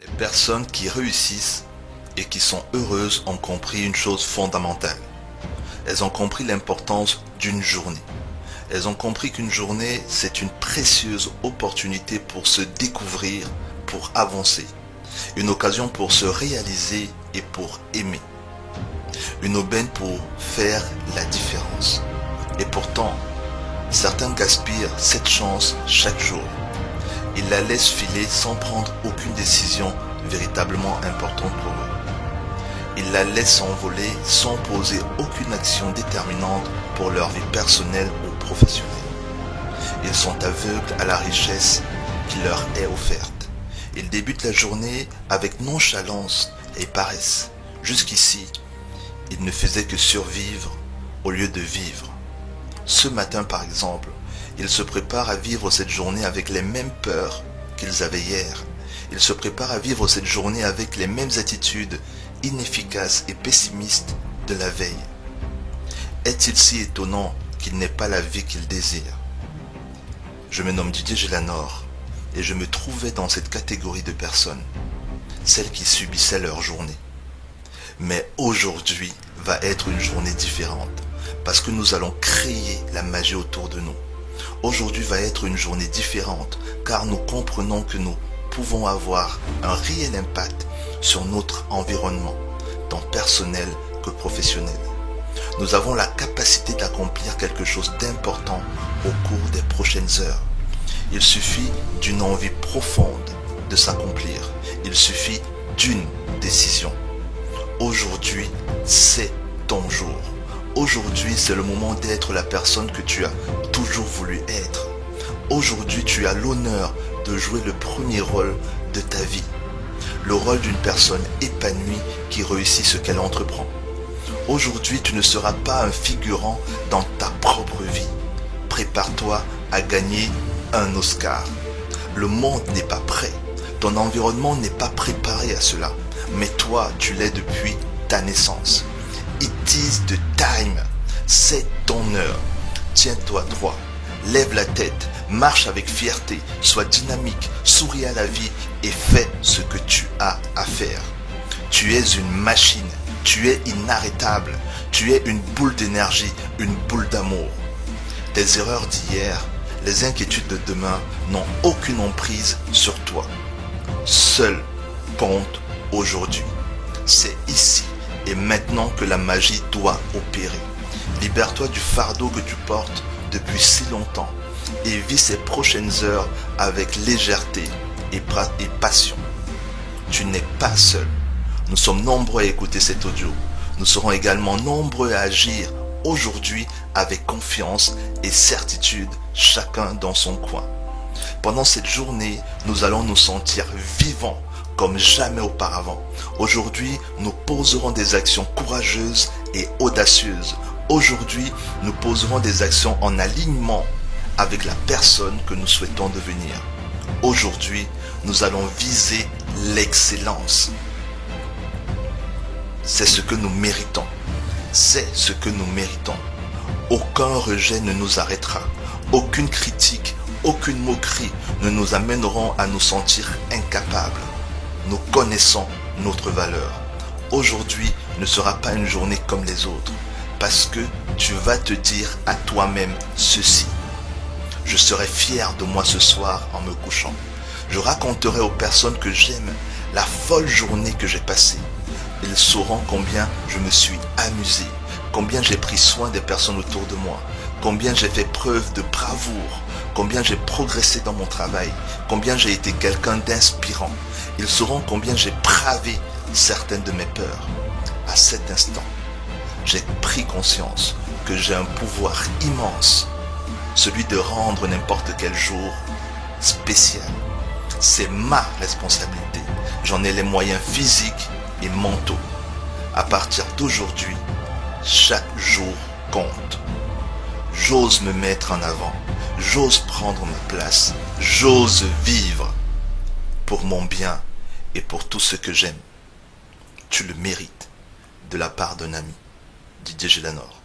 Les personnes qui réussissent et qui sont heureuses ont compris une chose fondamentale. Elles ont compris l'importance d'une journée. Elles ont compris qu'une journée, c'est une précieuse opportunité pour se découvrir, pour avancer. Une occasion pour se réaliser et pour aimer. Une aubaine pour faire la différence. Et pourtant, certains gaspillent cette chance chaque jour. Ils la laissent filer sans prendre aucune décision véritablement importante pour eux. Ils la laissent s'envoler sans poser aucune action déterminante pour leur vie personnelle ou professionnelle. Ils sont aveugles à la richesse qui leur est offerte. Ils débutent la journée avec nonchalance et paresse. Jusqu'ici, ils ne faisaient que survivre au lieu de vivre. Ce matin, par exemple, ils se préparent à vivre cette journée avec les mêmes peurs qu'ils avaient hier. Ils se préparent à vivre cette journée avec les mêmes attitudes inefficaces et pessimistes de la veille. Est-il si étonnant qu'ils n'aient pas la vie qu'ils désirent? Je me nomme Didier Gélanor et je me trouvais dans cette catégorie de personnes, celles qui subissaient leur journée. Mais aujourd'hui va être une journée différente parce que nous allons créer la magie autour de nous. Aujourd'hui va être une journée différente car nous comprenons que nous pouvons avoir un réel impact sur notre environnement, tant personnel que professionnel. Nous avons la capacité d'accomplir quelque chose d'important au cours des prochaines heures. Il suffit d'une envie profonde de s'accomplir. Il suffit d'une décision. Aujourd'hui, c'est ton jour. Aujourd'hui, c'est le moment d'être la personne que tu as toujours voulu être. Aujourd'hui, tu as l'honneur de jouer le premier rôle de ta vie. Le rôle d'une personne épanouie qui réussit ce qu'elle entreprend. Aujourd'hui, tu ne seras pas un figurant dans ta propre vie. Prépare-toi à gagner un Oscar. Le monde n'est pas prêt. Ton environnement n'est pas préparé à cela. Mais toi, tu l'es depuis ta naissance. It is the time. C'est ton heure. Tiens-toi droit. Lève la tête. Marche avec fierté. Sois dynamique. Souris à la vie et fais ce que tu as à faire. Tu es une machine. Tu es inarrêtable. Tu es une boule d'énergie. Une boule d'amour. Tes erreurs d'hier, les inquiétudes de demain n'ont aucune emprise sur toi. Seul compte aujourd'hui. C'est ici et maintenant que la magie doit opérer. Libère-toi du fardeau que tu portes depuis si longtemps et vis ces prochaines heures avec légèreté et passion. Tu n'es pas seul. Nous sommes nombreux à écouter cet audio. Nous serons également nombreux à agir aujourd'hui avec confiance et certitude, chacun dans son coin. Pendant cette journée, nous allons nous sentir vivants comme jamais auparavant. Aujourd'hui, nous poserons des actions courageuses et audacieuses. Aujourd'hui, nous poserons des actions en alignement avec la personne que nous souhaitons devenir. Aujourd'hui, nous allons viser l'excellence. C'est ce que nous méritons. C'est ce que nous méritons. Aucun rejet ne nous arrêtera. Aucune critique, aucune moquerie ne nous amèneront à nous sentir incapables. Nous connaissons notre valeur. Aujourd'hui ne sera pas une journée comme les autres parce que tu vas te dire à toi-même ceci. Je serai fier de moi ce soir en me couchant. Je raconterai aux personnes que j'aime la folle journée que j'ai passée. Ils sauront combien je me suis amusé, combien j'ai pris soin des personnes autour de moi, combien j'ai fait preuve de bravoure, combien j'ai progressé dans mon travail, combien j'ai été quelqu'un d'inspirant. Ils sauront combien j'ai bravé certaines de mes peurs. À cet instant, j'ai pris conscience que j'ai un pouvoir immense, celui de rendre n'importe quel jour spécial. C'est ma responsabilité. J'en ai les moyens physiques et mentaux. À partir d'aujourd'hui, chaque jour compte. J'ose me mettre en avant. J'ose prendre ma place. J'ose vivre pour mon bien et pour tout ce que j'aime. Tu le mérites de la part d'un ami. Didier Gélanor.